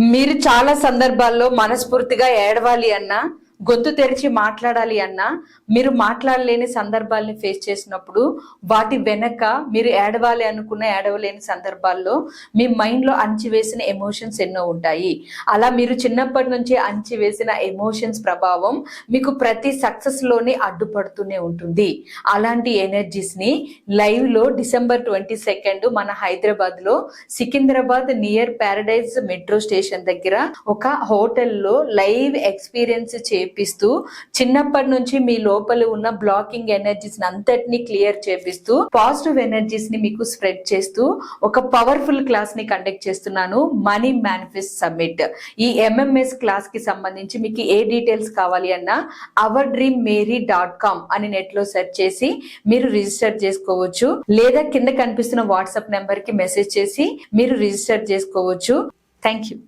మీరు చాలా సందర్భాల్లో మనస్ఫూర్తిగా ఏడవాలి అన్నా, గొంతు తెరిచి మాట్లాడాలి అన్నా, మీరు మాట్లాడలేని సందర్భాల్ని ఫేస్ చేసినప్పుడు వాటి వెనక మీరు ఏడవాలి అనుకున్న ఏడవలేని సందర్భాల్లో మీ మైండ్లో అణిచివేసిన ఎమోషన్స్ ఎన్నో ఉంటాయి. అలా మీరు చిన్నప్పటి నుంచి అణిచివేసిన ఎమోషన్స్ ప్రభావం మీకు ప్రతి సక్సెస్లోనే అడ్డుపడుతూనే ఉంటుంది. అలాంటి ఎనర్జీస్ని లైవ్లో December 22 మన హైదరాబాద్లో Secunderabad near Paradise metro station దగ్గర ఒక హోటల్లో లైవ్ ఎక్స్పీరియన్స్ చేపిస్తూ చిన్నప్పటి నుంచి మీ లోపల ఉన్న బ్లాకింగ్ ఎనర్జీస్ అంతటిని క్లియర్ చేపిస్తూ పాజిటివ్ ఎనర్జీస్ ని మీకు స్ప్రెడ్ చేస్తూ ఒక పవర్ఫుల్ క్లాస్ ని కండక్ట్ చేస్తున్నాను. Money manifest summit. ఈ MMS క్లాస్ కి సంబంధించి మీకు ఏ డీటెయిల్స్ కావాలి అన్నా ourdreammary.com అని నెట్ లో సెర్చ్ చేసి మీరు రిజిస్టర్ చేసుకోవచ్చు, లేదా కింద కనిపిస్తున్న వాట్సాప్ నెంబర్ కి మెసేజ్ చేసి మీరు రిజిస్టర్ చేసుకోవచ్చు. Thank you.